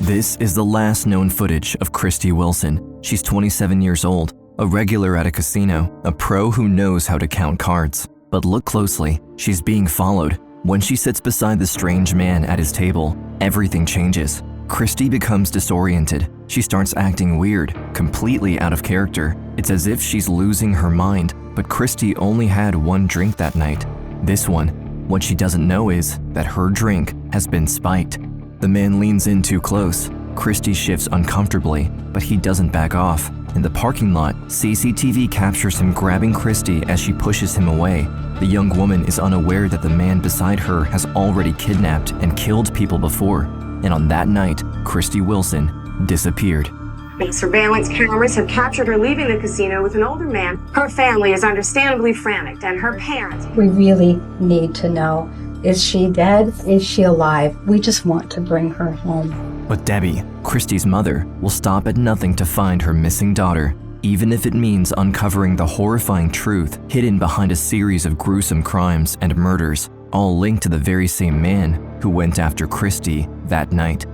This is the last known footage of Christie Wilson. She's 27 years old, a regular at a casino, a pro who knows how to count cards. But look closely, she's being followed. When she sits beside the strange man at his table, everything changes. Christie becomes disoriented. She starts acting weird, completely out of character. It's as if she's losing her mind, but Christie only had one drink that night. This one. What she doesn't know is that her drink has been spiked. The man leans in too close. Christie shifts uncomfortably, but he doesn't back off. In the parking lot, CCTV captures him grabbing Christie as she pushes him away. The young woman is unaware that the man beside her has already kidnapped and killed people before. And on that night, Christie Wilson disappeared. The surveillance cameras have captured her leaving the casino with an older man. Her family is understandably frantic, and her parents. We really need to know, is she dead? Is she alive? We just want to bring her home. But Debbie, Christie's mother, will stop at nothing to find her missing daughter, even if it means uncovering the horrifying truth hidden behind a series of gruesome crimes and murders, all linked to the very same man who went after Christie that night.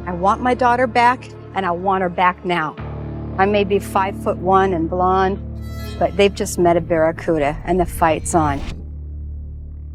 I want my daughter back, and I want her back now. I may be 5'1" and blonde, but they've just met a barracuda, and the fight's on.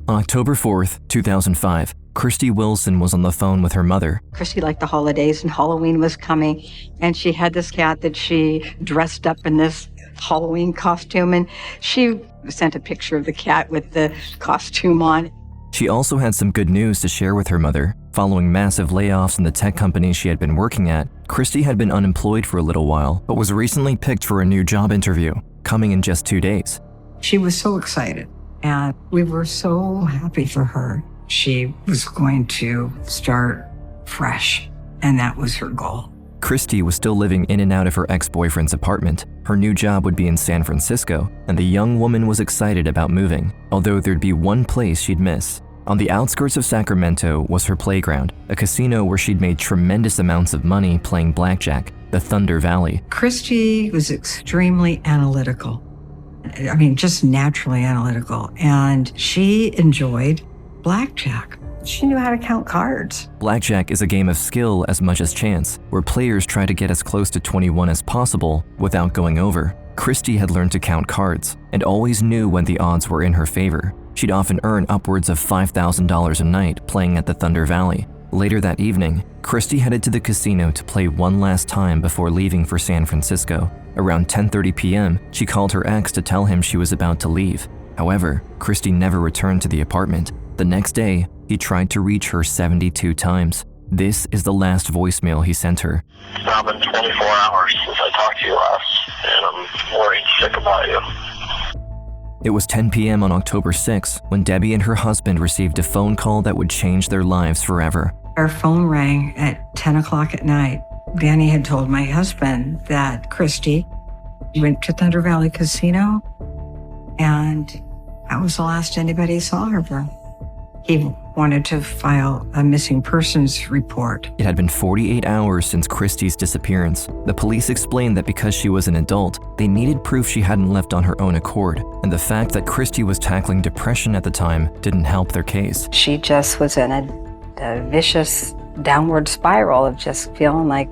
On October 4th, 2005, Christie Wilson was on the phone with her mother. Christie liked the holidays and Halloween was coming, and she had this cat that she dressed up in this Halloween costume, and she sent a picture of the cat with the costume on. She also had some good news to share with her mother. Following massive layoffs in the tech company she had been working at, Christie had been unemployed for a little while, but was recently picked for a new job interview, coming in just 2 days. She was so excited, and we were so happy for her. She was going to start fresh, and that was her goal. Christie was still living in and out of her ex-boyfriend's apartment. Her new job would be in San Francisco, and the young woman was excited about moving, although there'd be one place she'd miss. On the outskirts of Sacramento was her playground, a casino where she'd made tremendous amounts of money playing blackjack, the Thunder Valley. Christie was extremely analytical. I mean, just naturally analytical, and she enjoyed blackjack. She knew how to count cards. Blackjack is a game of skill as much as chance, where players try to get as close to 21 as possible without going over. Christie had learned to count cards and always knew when the odds were in her favor. She'd often earn upwards of $5,000 a night playing at the Thunder Valley. Later that evening, Christie headed to the casino to play one last time before leaving for San Francisco. Around 10:30 p.m., she called her ex to tell him she was about to leave. However, Christie never returned to the apartment. The next day, he tried to reach her 72 times. This is the last voicemail he sent her. It's now been 24 hours since I talked to you last, and I'm worried sick about you. It was 10 p.m. on October 6 when Debbie and her husband received a phone call that would change their lives forever. Our phone rang at 10 o'clock at night. Danny had told my husband that Christie went to Thunder Valley Casino, and that was the last anybody saw her for. He wanted to file a missing persons report. It had been 48 hours since Christie's disappearance. The police explained that because she was an adult, they needed proof she hadn't left on her own accord, and the fact that Christie was tackling depression at the time didn't help their case. She just was in a vicious downward spiral of just feeling like,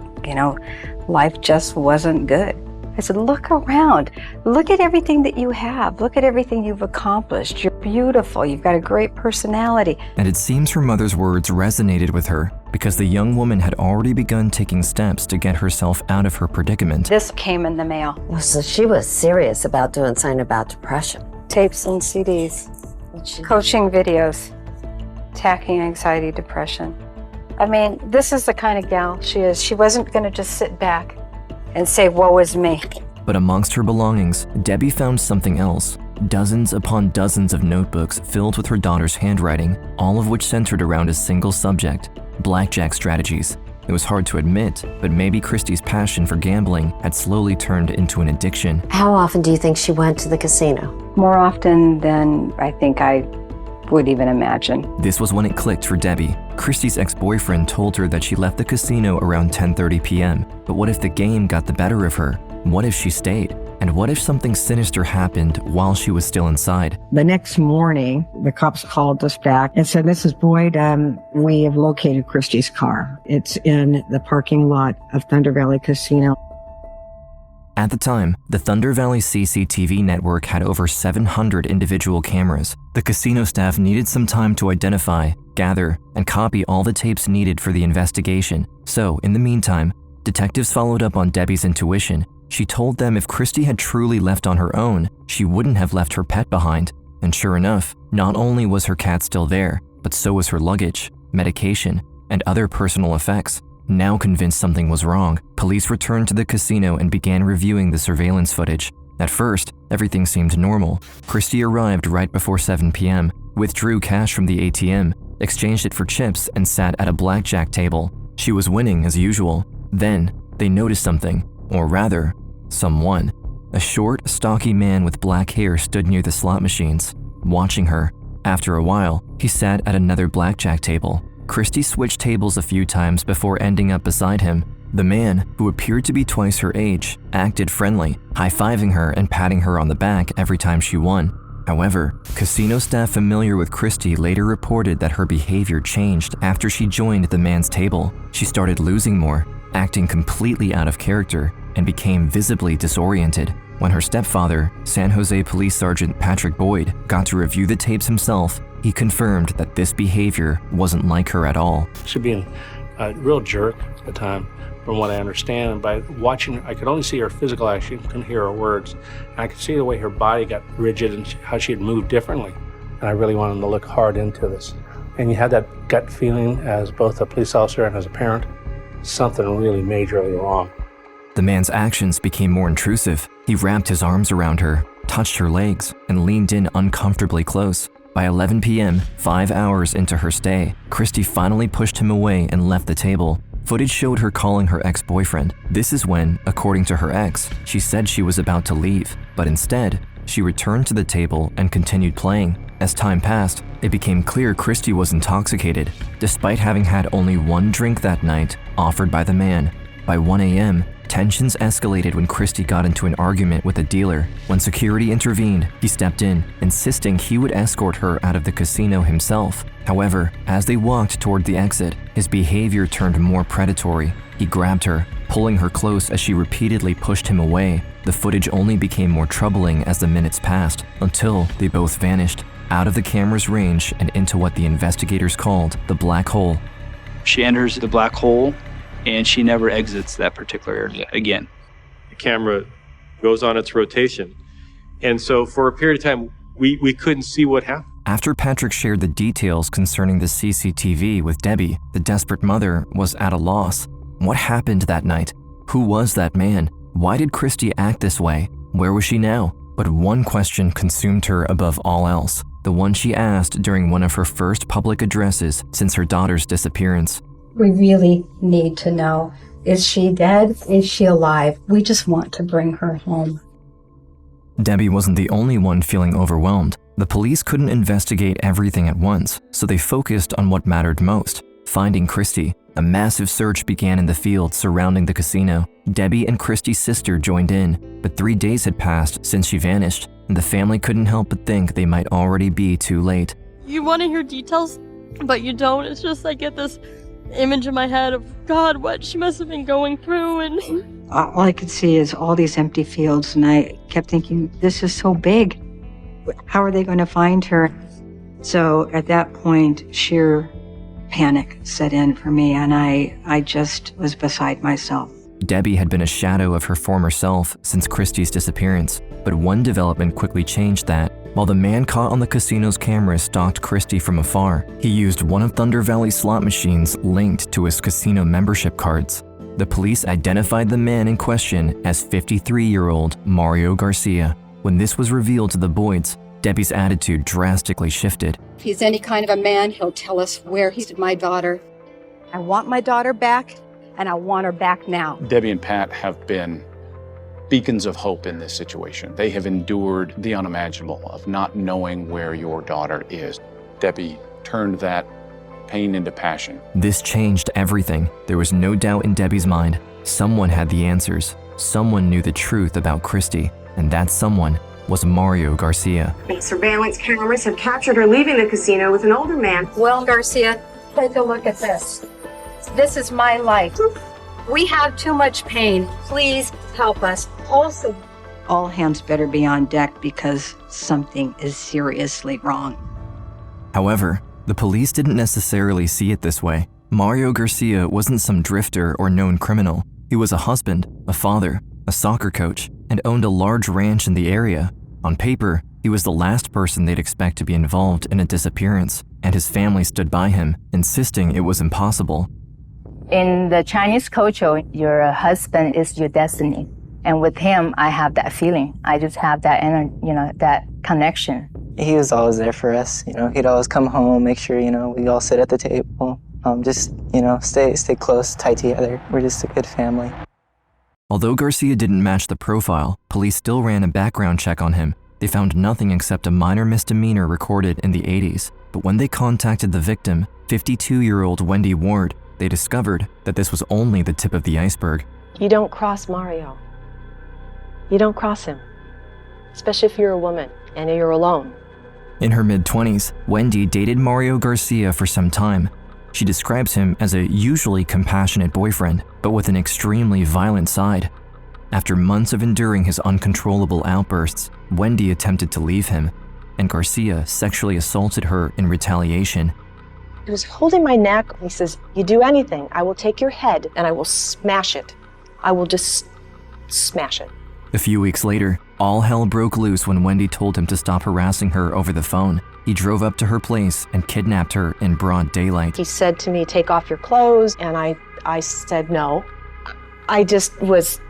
life just wasn't good. I said, look around. Look at everything that you have. Look at everything you've accomplished. You're beautiful. You've got a great personality. And it seems her mother's words resonated with her because the young woman had already begun taking steps to get herself out of her predicament. This came in the mail. So she was serious about doing something about depression. Tapes and CDs, coaching videos, attacking anxiety, depression. I mean, this is the kind of gal she is. She wasn't going to just sit back and say, woe is me. But amongst her belongings, Debbie found something else. Dozens upon dozens of notebooks filled with her daughter's handwriting, all of which centered around a single subject, blackjack strategies. It was hard to admit, but maybe Christie's passion for gambling had slowly turned into an addiction. How often do you think she went to the casino? More often than I think I would even imagine. This was when it clicked for Debbie. Christie's ex-boyfriend told her that she left the casino around 10:30 p.m. But what if the game got the better of her? What if she stayed? And what if something sinister happened while she was still inside? The next morning, the cops called us back and said, Mrs. Boyd, we have located Christie's car. It's in the parking lot of Thunder Valley Casino. At the time, the Thunder Valley CCTV network had over 700 individual cameras. The casino staff needed some time to identify, gather, and copy all the tapes needed for the investigation. So, in the meantime, detectives followed up on Debbie's intuition. She told them if Christie had truly left on her own, she wouldn't have left her pet behind. And sure enough, not only was her cat still there, but so was her luggage, medication, and other personal effects. Now convinced something was wrong, police returned to the casino and began reviewing the surveillance footage. At first, everything seemed normal. Christie arrived right before 7 p.m., withdrew cash from the ATM, exchanged it for chips, and sat at a blackjack table. She was winning as usual. Then, they noticed something, or rather, someone. A short, stocky man with black hair stood near the slot machines, watching her. After a while, he sat at another blackjack table. Christie switched tables a few times before ending up beside him. The man, who appeared to be twice her age, acted friendly, high-fiving her and patting her on the back every time she won. However, casino staff familiar with Christie later reported that her behavior changed after she joined the man's table. She started losing more, acting completely out of character, and became visibly disoriented. When her stepfather, San Jose Police Sergeant Patrick Boyd, got to review the tapes himself, he confirmed that this behavior wasn't like her at all. She was being a real jerk at the time, from what I understand. And by watching, I could only see her physical action, couldn't hear her words. And I could see the way her body got rigid and how she had moved differently. And I really wanted to look hard into this. And you had that gut feeling as both a police officer and as a parent, something really majorly wrong. The man's actions became more intrusive. He wrapped his arms around her, touched her legs, and leaned in uncomfortably close. By 11 p.m., 5 hours into her stay, Christie finally pushed him away and left the table. Footage showed her calling her ex-boyfriend. This is when, according to her ex, she said she was about to leave, but instead, she returned to the table and continued playing. As time passed, it became clear Christie was intoxicated, despite having had only one drink that night, offered by the man. By 1 a.m., tensions escalated when Christie got into an argument with a dealer. When security intervened, he stepped in, insisting he would escort her out of the casino himself. However, as they walked toward the exit, his behavior turned more predatory. He grabbed her, pulling her close as she repeatedly pushed him away. The footage only became more troubling as the minutes passed, until they both vanished, out of the camera's range and into what the investigators called the black hole. She enters the black hole, and she never exits that particular area again. The camera goes on its rotation. And so for a period of time, we couldn't see what happened. After Patrick shared the details concerning the CCTV with Debbie, the desperate mother was at a loss. What happened that night? Who was that man? Why did Christie act this way? Where was she now? But one question consumed her above all else, the one she asked during one of her first public addresses since her daughter's disappearance. We really need to know, is she dead? Is she alive? We just want to bring her home. Debbie wasn't the only one feeling overwhelmed. The police couldn't investigate everything at once, so they focused on what mattered most, finding Christie. A massive search began in the field surrounding the casino. Debbie and Christie's sister joined in, but 3 days had passed since she vanished, and the family couldn't help but think they might already be too late. You want to hear details, but you don't. It's just I get this image in my head of, God, what she must have been going through. And all I could see is all these empty fields, and I kept thinking, this is so big. How are they going to find her? So at that point, sheer panic set in for me, and I just was beside myself. Debbie had been a shadow of her former self since Christie's disappearance, but one development quickly changed that. While the man caught on the casino's camera stalked Christie from afar, he used one of Thunder Valley's slot machines linked to his casino membership cards. The police identified the man in question as 53-year-old Mario Garcia. When this was revealed to the Boyds, Debbie's attitude drastically shifted. If he's any kind of a man, he'll tell us where he's my daughter. I want my daughter back, and I want her back now. Debbie and Pat have been beacons of hope in this situation. They have endured the unimaginable of not knowing where your daughter is. Debbie turned that pain into passion. This changed everything. There was no doubt in Debbie's mind. Someone had the answers. Someone knew the truth about Christie. and that someone was Mario Garcia. Surveillance cameras have captured her leaving the casino with an older man. Well, Garcia, take a look at this. This is my life. We have too much pain. Please help us. Also, All hands better be on deck because something is seriously wrong. However, the police didn't necessarily see it this way. Mario Garcia wasn't some drifter or known criminal. He was a husband, a father, a soccer coach, and owned a large ranch in the area. On paper, he was the last person they'd expect to be involved in a disappearance, and his family stood by him, insisting it was impossible. In the Chinese culture, your husband is your destiny. And with him, I have that feeling. I just have that that connection. He was always there for us. He'd always come home, make sure, we all sit at the table. Stay close, tight together. We're just a good family. Although Garcia didn't match the profile, police still ran a background check on him. They found nothing except a minor misdemeanor recorded in the 80s. But when they contacted the victim, 52-year-old Wendy Ward, they discovered that this was only the tip of the iceberg. You don't cross Mario. You don't cross him, especially if you're a woman and you're alone. In her mid-20s, Wendy dated Mario Garcia for some time. She describes him as a usually compassionate boyfriend, but with an extremely violent side. After months of enduring his uncontrollable outbursts, Wendy attempted to leave him, and Garcia sexually assaulted her in retaliation. He was holding my neck. He says, "You do anything, I will take your head and I will smash it. I will just smash it." A few weeks later, all hell broke loose when Wendy told him to stop harassing her over the phone. He drove up to her place and kidnapped her in broad daylight. He said to me, "Take off your clothes," and I said no. I just was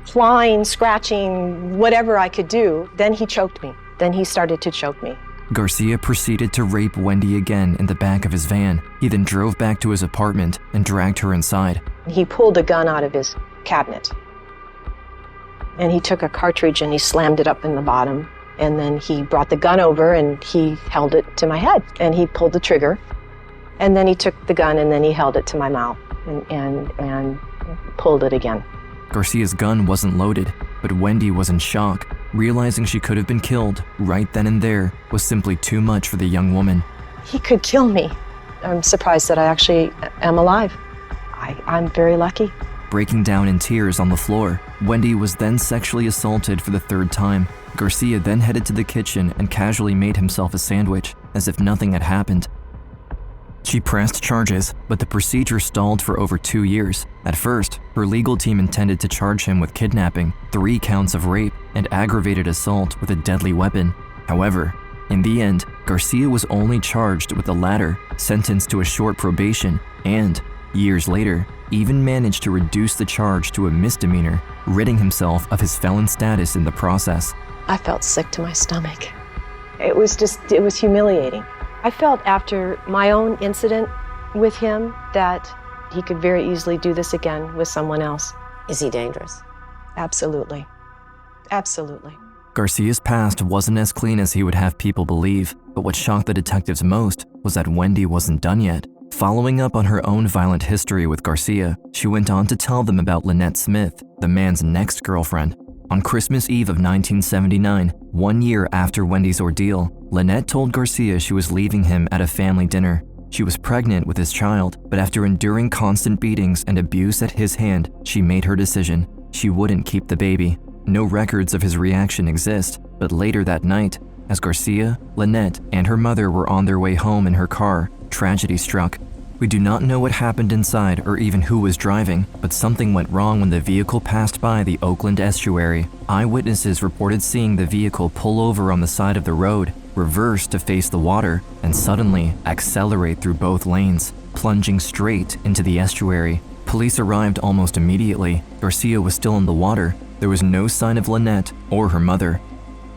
clawing, scratching, whatever I could do. Then he choked me. Then he started to choke me. Garcia proceeded to rape Wendy again in the back of his van. He then drove back to his apartment and dragged her inside. He pulled a gun out of his cabinet. And he took a cartridge and he slammed it up in the bottom. And then he brought the gun over and he held it to my head. And he pulled the trigger. And then he took the gun and then he held it to my mouth and pulled it again. Garcia's gun wasn't loaded, but Wendy was in shock. Realizing she could have been killed right then and there was simply too much for the young woman. He could kill me. I'm surprised that I actually am alive. I'm very lucky. Breaking down in tears on the floor, Wendy was then sexually assaulted for the third time. Garcia then headed to the kitchen and casually made himself a sandwich, as if nothing had happened. She pressed charges, but the procedure stalled for over 2 years. At first, her legal team intended to charge him with kidnapping, 3 counts of rape, and aggravated assault with a deadly weapon. However, in the end, Garcia was only charged with the latter, sentenced to a short probation, and, years later, even managed to reduce the charge to a misdemeanor, ridding himself of his felon status in the process. I felt sick to my stomach. It was humiliating. I felt after my own incident with him that he could very easily do this again with someone else. Is he dangerous? Absolutely. Absolutely. Garcia's past wasn't as clean as he would have people believe, but what shocked the detectives most was that Wendy wasn't done yet. Following up on her own violent history with Garcia, she went on to tell them about Lynette Smith, the man's next girlfriend. On Christmas Eve of 1979, 1 year after Wendy's ordeal, Lynette told Garcia she was leaving him at a family dinner. She was pregnant with his child, but after enduring constant beatings and abuse at his hand, she made her decision. She wouldn't keep the baby. No records of his reaction exist, but later that night, as Garcia, Lynette, and her mother were on their way home in her car, tragedy struck. We do not know what happened inside or even who was driving, but something went wrong when the vehicle passed by the Oakland estuary. Eyewitnesses reported seeing the vehicle pull over on the side of the road, reverse to face the water, and suddenly accelerate through both lanes, plunging straight into the estuary. Police arrived almost immediately. Garcia was still in the water. There was no sign of Lynette or her mother.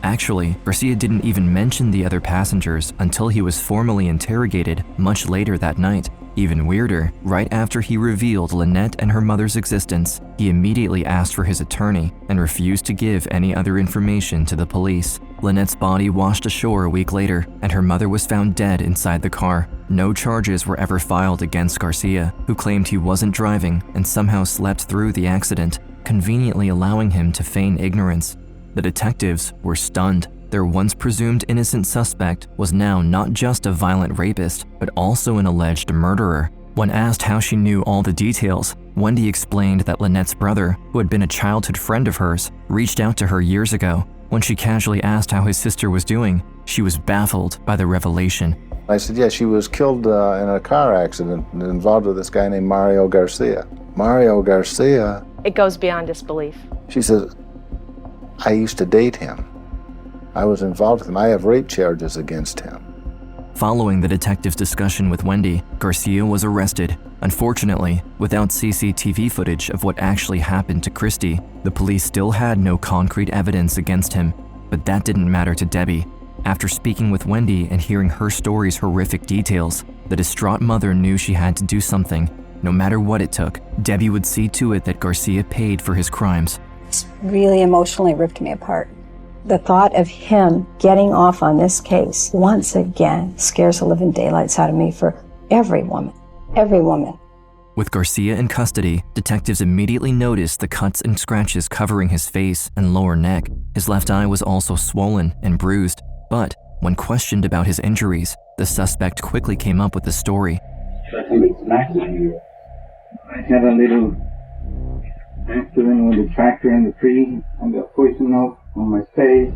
Actually, Garcia didn't even mention the other passengers until he was formally interrogated much later that night. Even weirder, right after he revealed Lynette and her mother's existence, he immediately asked for his attorney and refused to give any other information to the police. Lynette's body washed ashore a week later, and her mother was found dead inside the car. No charges were ever filed against Garcia, who claimed he wasn't driving and somehow slept through the accident, conveniently allowing him to feign ignorance. The detectives were stunned. Their once presumed innocent suspect was now not just a violent rapist, but also an alleged murderer. When asked how she knew all the details, Wendy explained that Lynette's brother, who had been a childhood friend of hers, reached out to her years ago. When she casually asked how his sister was doing, she was baffled by the revelation. I said, yeah, she was killed in a car accident involved with this guy named Mario Garcia. Mario Garcia. It goes beyond disbelief. She says, I used to date him. I was involved with him. I have rape charges against him. Following the detective's discussion with Wendy, Garcia was arrested. Unfortunately, without CCTV footage of what actually happened to Christie, the police still had no concrete evidence against him. But that didn't matter to Debbie. After speaking with Wendy and hearing her story's horrific details, the distraught mother knew she had to do something. No matter what it took, Debbie would see to it that Garcia paid for his crimes. It's really emotionally ripped me apart. The thought of him getting off on this case once again scares the living daylights out of me for every woman. Every woman. With Garcia in custody, detectives immediately noticed the cuts and scratches covering his face and lower neck. His left eye was also swollen and bruised. But when questioned about his injuries, the suspect quickly came up with the story. I think it's Maxine here. I had a little accident with the tractor in the tree and got poison oak on my face.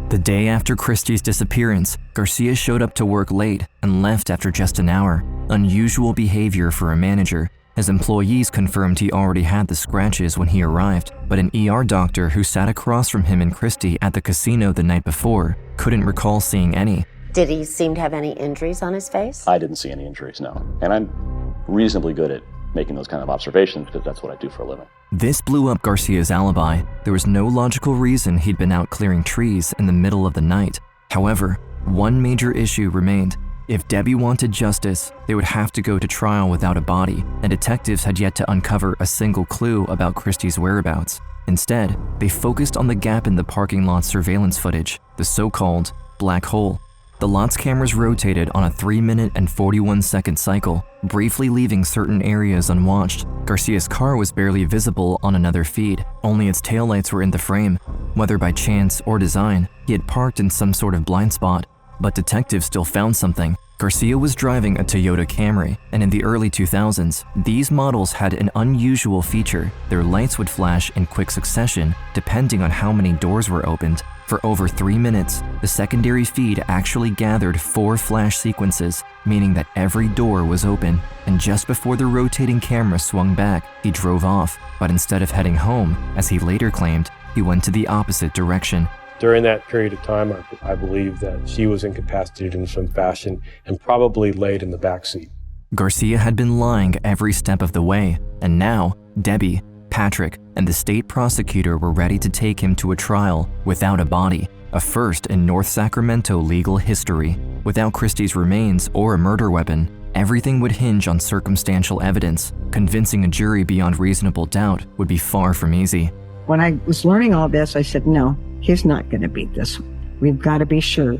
The day after Christie's disappearance, Garcia showed up to work late and left after just an hour. Unusual behavior for a manager. His employees confirmed he already had the scratches when he arrived, but an ER doctor who sat across from him and Christie at the casino the night before couldn't recall seeing any. Did he seem to have any injuries on his face? I didn't see any injuries, no. And I'm reasonably good at making those kind of observations because that's what I do for a living. This blew up Garcia's alibi. There was no logical reason he'd been out clearing trees in the middle of the night. However, one major issue remained. If Debbie wanted justice, they would have to go to trial without a body, and detectives had yet to uncover a single clue about Christie's whereabouts. Instead, they focused on the gap in the parking lot surveillance footage, the so-called black hole. The lot's cameras rotated on a 3-minute and 41-second cycle, briefly leaving certain areas unwatched. Garcia's car was barely visible on another feed, only its taillights were in the frame. Whether by chance or design, he had parked in some sort of blind spot. But detectives still found something. Garcia was driving a Toyota Camry, and in the early 2000s, these models had an unusual feature. Their lights would flash in quick succession, depending on how many doors were opened. For over 3 minutes, the secondary feed actually gathered 4 flash sequences, meaning that every door was open. And just before the rotating camera swung back, he drove off. But instead of heading home, as he later claimed, he went to the opposite direction. During that period of time, I believe that she was incapacitated in some fashion and probably laid in the backseat. Garcia had been lying every step of the way, and now Debbie, Patrick, and the state prosecutor were ready to take him to a trial without a body, a first in North Sacramento legal history. Without Christie's remains or a murder weapon, everything would hinge on circumstantial evidence. Convincing a jury beyond reasonable doubt would be far from easy. When I was learning all this, I said, no, he's not going to beat this. We've got to be sure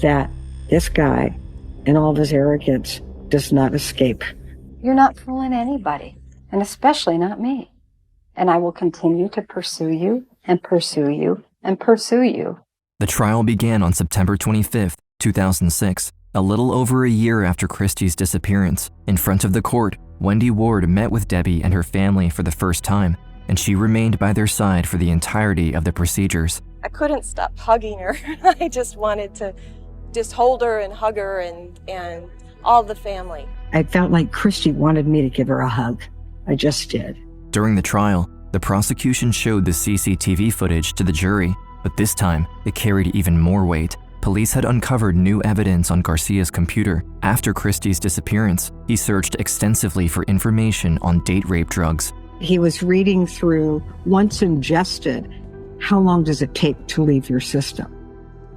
that this guy, in all of his arrogance, does not escape. You're not fooling anybody, and especially not me. And I will continue to pursue you and pursue you and pursue you. The trial began on September 25th, 2006, a little over a year after Christie's disappearance. In front of the court, Wendy Ward met with Debbie and her family for the first time, and she remained by their side for the entirety of the procedures. I couldn't stop hugging her. I just wanted to just hold her and hug her and all the family. I felt like Christie wanted me to give her a hug. I just did. During the trial, the prosecution showed the CCTV footage to the jury, but this time it carried even more weight. Police had uncovered new evidence on Garcia's computer. After Christie's disappearance, he searched extensively for information on date rape drugs. He was reading through, once ingested, how long does it take to leave your system?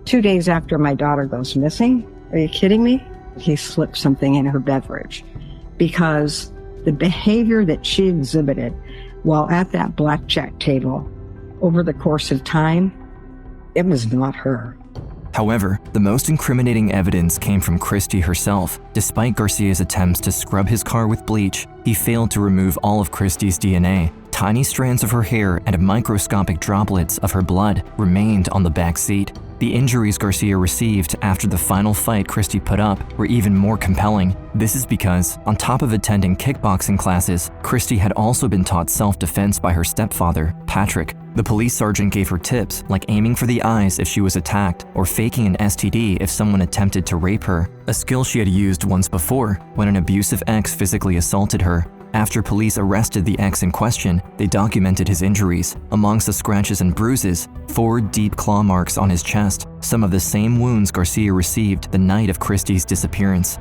2 days after my daughter goes missing, are you kidding me? He slipped something in her beverage because the behavior that she exhibited while at that blackjack table over the course of time, it was not her. However, the most incriminating evidence came from Christie herself. Despite Garcia's attempts to scrub his car with bleach, he failed to remove all of Christie's DNA. Tiny strands of her hair and microscopic droplets of her blood remained on the back seat. The injuries Garcia received after the final fight Christie put up were even more compelling. This is because, on top of attending kickboxing classes, Christie had also been taught self-defense by her stepfather, Patrick. The police sergeant gave her tips like aiming for the eyes if she was attacked or faking an STD if someone attempted to rape her, a skill she had used once before when an abusive ex physically assaulted her. After police arrested the ex in question, they documented his injuries. Amongst the scratches and bruises, 4 deep claw marks on his chest, some of the same wounds Garcia received the night of Christie's disappearance.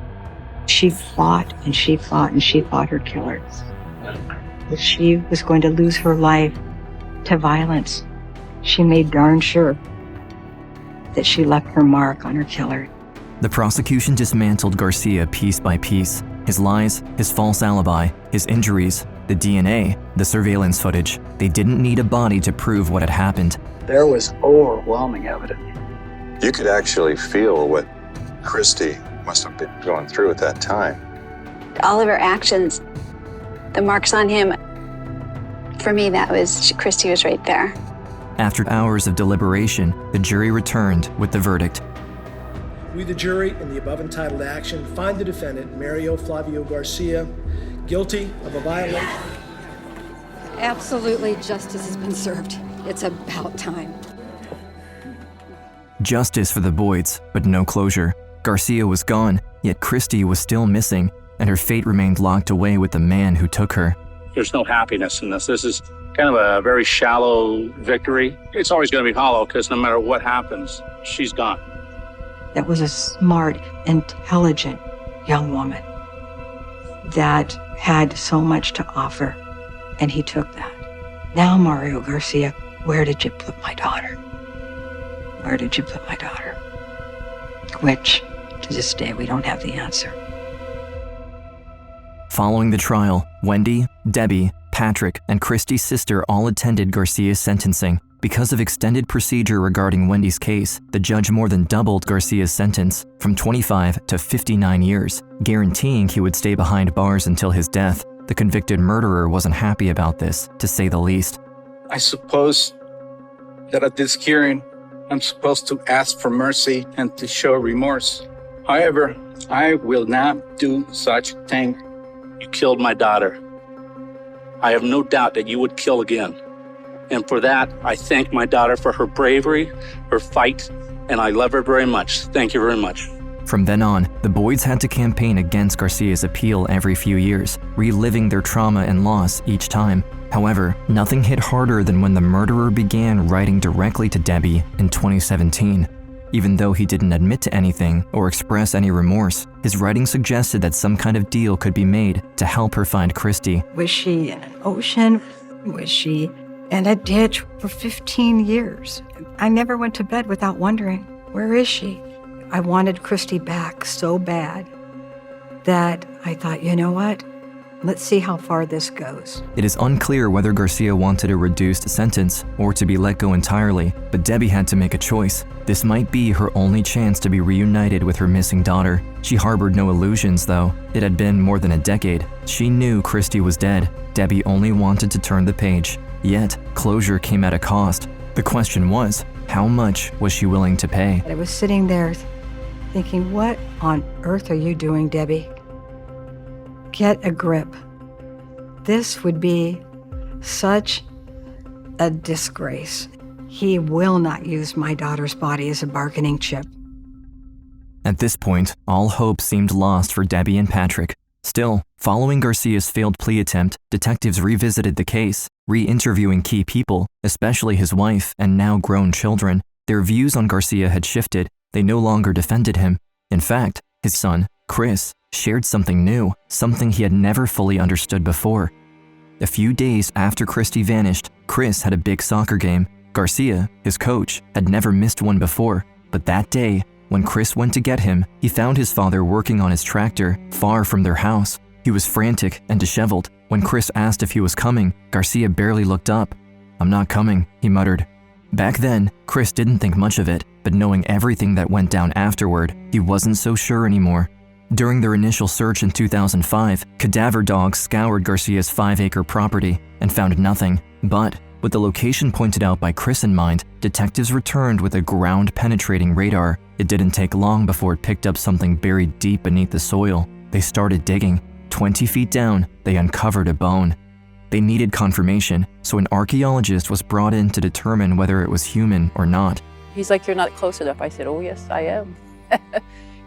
She fought and she fought and she fought her killer. If she was going to lose her life to violence, she made darn sure that she left her mark on her killer. The prosecution dismantled Garcia piece by piece. His lies, his false alibi, his injuries, the DNA, the surveillance footage. They didn't need a body to prove what had happened. There was overwhelming evidence. You could actually feel what Christie must have been going through at that time. All of her actions, the marks on him, for me, that was, Christie was right there. After hours of deliberation, the jury returned with the verdict. We, the jury, in the above entitled action, find the defendant, Mario Flavio Garcia, guilty of a violation. Absolutely, justice has been served. It's about time. Justice for the Boyds, but no closure. Garcia was gone, yet Christie was still missing, and her fate remained locked away with the man who took her. There's no happiness in this. This is kind of a very shallow victory. It's always going to be hollow because no matter what happens, she's gone. That was a smart, intelligent young woman that had so much to offer, and he took that. Now, Mario Garcia, where did you put my daughter? Where did you put my daughter? Which, to this day, we don't have the answer. Following the trial, Wendy, Debbie, Patrick, and Christie's sister all attended Garcia's sentencing. Because of extended procedure regarding Wendy's case, the judge more than doubled Garcia's sentence from 25 to 59 years, guaranteeing he would stay behind bars until his death. The convicted murderer wasn't happy about this, to say the least. I suppose that at this hearing, I'm supposed to ask for mercy and to show remorse. However, I will not do such thing. You killed my daughter. I have no doubt that you would kill again. And for that, I thank my daughter for her bravery, her fight, and I love her very much. Thank you very much. From then on, the Boyds had to campaign against Garcia's appeal every few years, reliving their trauma and loss each time. However, nothing hit harder than when the murderer began writing directly to Debbie in 2017. Even though he didn't admit to anything or express any remorse, his writing suggested that some kind of deal could be made to help her find Christie. Was she in an ocean? Was she in a ditch for 15 years? I never went to bed without wondering, where is she? I wanted Christie back so bad that I thought, you know what? Let's see how far this goes. It is unclear whether Garcia wanted a reduced sentence or to be let go entirely, but Debbie had to make a choice. This might be her only chance to be reunited with her missing daughter. She harbored no illusions, though. It had been more than a decade. She knew Christie was dead. Debbie only wanted to turn the page. Yet, closure came at a cost. The question was, how much was she willing to pay? I was sitting there thinking, what on earth are you doing, Debbie? Get a grip. This would be such a disgrace. He will not use my daughter's body as a bargaining chip. At this point, all hope seemed lost for Debbie and Patrick. Still, following Garcia's failed plea attempt, detectives revisited the case, re-interviewing key people, especially his wife and now grown children. Their views on Garcia had shifted. They no longer defended him. In fact, his son, Chris, shared something new, something he had never fully understood before. A few days after Christie vanished, Chris had a big soccer game. Garcia, his coach, had never missed one before, but that day, when Chris went to get him, he found his father working on his tractor, far from their house. He was frantic and disheveled. When Chris asked if he was coming, Garcia barely looked up. "I'm not coming," he muttered. Back then, Chris didn't think much of it, but knowing everything that went down afterward, he wasn't so sure anymore. During their initial search in 2005, cadaver dogs scoured Garcia's 5-acre property and found nothing. But with the location pointed out by Chris in mind, detectives returned with a ground-penetrating radar. It didn't take long before it picked up something buried deep beneath the soil. They started digging. 20 feet down, they uncovered a bone. They needed confirmation, so an archaeologist was brought in to determine whether it was human or not. He's like, "You're not close enough." I said, "Oh yes, I am."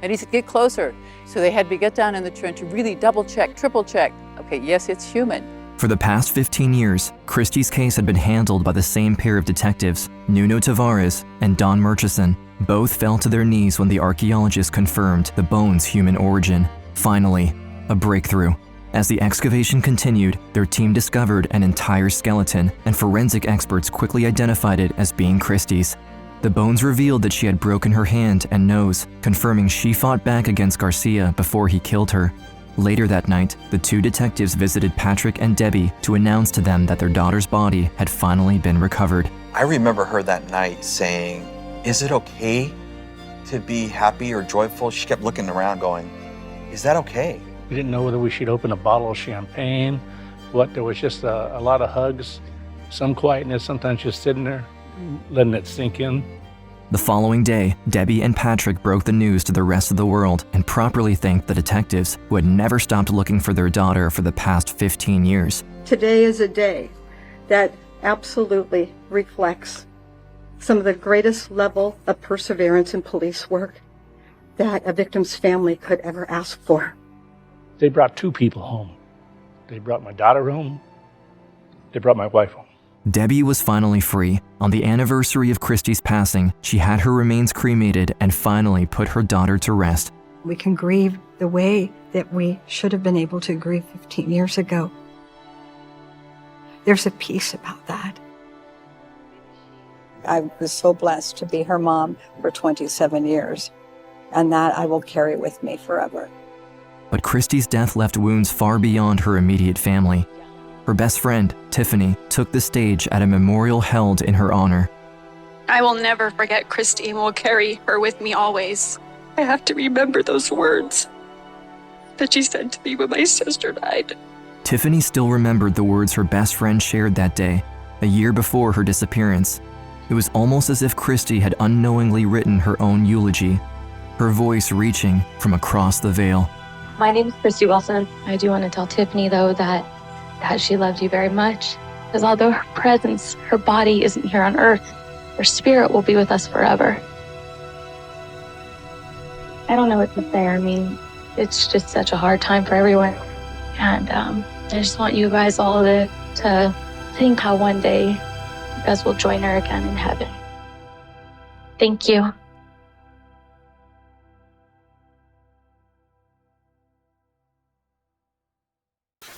And he said, "Get closer." So they had me get down in the trench and really double check, triple check. Okay, yes, it's human. For the past 15 years, Christie's case had been handled by the same pair of detectives, Nuno Tavares and Don Murchison. Both fell to their knees when the archaeologist confirmed the bone's human origin. Finally, a breakthrough. As the excavation continued, their team discovered an entire skeleton, and forensic experts quickly identified it as being Christie's. The bones revealed that she had broken her hand and nose, confirming she fought back against Garcia before he killed her. Later that night, the two detectives visited Patrick and Debbie to announce to them that their daughter's body had finally been recovered. I remember her that night saying, "Is it okay to be happy or joyful?" She kept looking around going, "Is that okay?" We didn't know whether we should open a bottle of champagne. There was just a lot of hugs, some quietness, sometimes just sitting there, letting it sink in. The following day, Debbie and Patrick broke the news to the rest of the world and properly thanked the detectives who had never stopped looking for their daughter for the past 15 years. Today is a day that absolutely reflects some of the greatest level of perseverance in police work that a victim's family could ever ask for. They brought two people home. They brought my daughter home. They brought my wife home. Debbie was finally free. On the anniversary of Christie's passing, she had her remains cremated and finally put her daughter to rest. We can grieve the way that we should have been able to grieve 15 years ago. There's a peace about that. I was so blessed to be her mom for 27 years, and that I will carry with me forever. But Christie's death left wounds far beyond her immediate family. Her best friend, Tiffany, took the stage at a memorial held in her honor. I will never forget Christie and will carry her with me always. I have to remember those words that she said to me when my sister died. Tiffany still remembered the words her best friend shared that day, a year before her disappearance. It was almost as if Christie had unknowingly written her own eulogy, her voice reaching from across the veil. My name is Christie Wilson. I do want to tell Tiffany, though, that she loved you very much. Because although her presence, her body isn't here on earth, her spirit will be with us forever. I don't know what to say. I mean, it's just such a hard time for everyone. And I just want you guys all to think how one day you guys will join her again in heaven. Thank you.